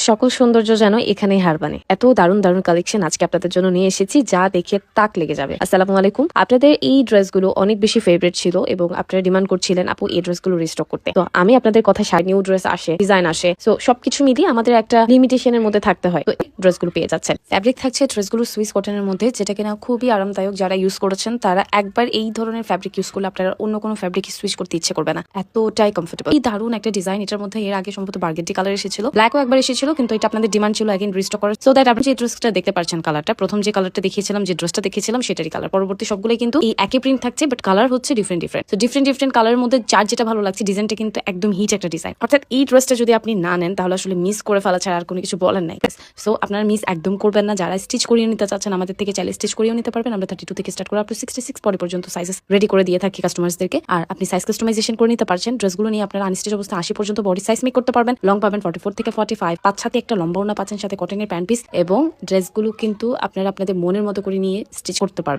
সকল সৌন্দর্য যেন এখানেই হার মানে। এত দারুণ দারুণ কালেকশন আজকে আপনাদের জন্য নিয়ে এসেছি, যা দেখে তাক লেগে যাবে। আসসালামু আলাইকুম। আপনাদের এই ড্রেসগুলো অনেক বেশি ফেভারিট ছিল এবং আপনারা ডিমান্ড করছিলেন আপু এই ড্রেসগুলো রিস্টক করতে। তো আমি আপনাদের কথা নিউ ড্রেস আসে, ডিজাইন আসে, তো সবকিছু মিলিয়ে আমাদের একটা লিমিটেশনের মধ্যে থাকতে হয়। তো ড্রেসগুলো পেয়ে যাচ্ছেন। ফ্যাব্রিক থাকছে ড্রেসগুলো সুইস কটনের মধ্যে, যেটা কিনা খুবই আরামদায়ক। যারা ইউজ করেছেন তারা একবার এই ধরনের ফ্যাব্রিক ইউজ করলে আপনারা অন্য কোনো ফ্যাব্রিক সুইচ করতে ইচ্ছে করবে না, এতটাই কমফোর্টেবল। এই দারুণ একটা ডিজাইন। এটার মধ্যে এর আগে সম্ভবত বার্গেন্ডি কালার এসেছিল, ব্ল্যাকও একবার এসেছিল, কিন্তু এটা আপনাদের ডিমান্ড ছিল अगेन রিস্টক করার। সো দ্যাট আপনি যে ড্রেসটা দেখতে পাচ্ছেন কালারটা, প্রথম যে কালারটা দেখিয়েছিলাম, যে ড্রেসটা দেখিয়েছিলাম সেটারই কালার। পরবর্তী সবগুলোই কিন্তু এই একই প্রিন্ট থাকছে, বাট কালার হচ্ছে ডিফারেন্ট ডিফারেন্ট। তো ডিফারেন্ট ডিফারেন্ট কালারের মধ্যে যার যেটা ভালো লাগছে, ডিজাইনটা কিন্তু একদম হিট একটা ডিজাইন। অর্থাৎ এই ড্রেসটা যদি আপনি না নেন তাহলে আসলে মিস করে ফেলা ছাড়া আর কোনো কিছু বলার নাই। সো আপনারা মিস একদম করবেন না। যারা স্টিচ করিয়ে নিতে চাচ্ছেন আমাদের থেকে চাইলে স্টিচ করিয়ে নিতে পারবেন। আমরা 32 থেকে স্টার্ট করে আপ টু 66 পরে পর্যন্ত সাইজেস রেডি করে দিয়ে থাকি কাস্টমারদেরকে। আর আপনি সাইজ কাস্টমাইজেশন করে নিতে পারছেন। ড্রেসগুলো নিয়ে আপনারা আনস্টিচ অবস্থা 80 পর্যন্ত বডি সাইজ মেক করতে পারবেন। লং পাবেন 44 থেকে 45, পাঁচ সাথে একটা লম্বা ওড়না পাচ্ছেন, সাথে কটনের প্যান্ট পিস, এবং ড্রেসগুলো কিন্তু আপনারা আপনাদের মনের মতো করে নিয়ে স্টিচ করতে পারবেন।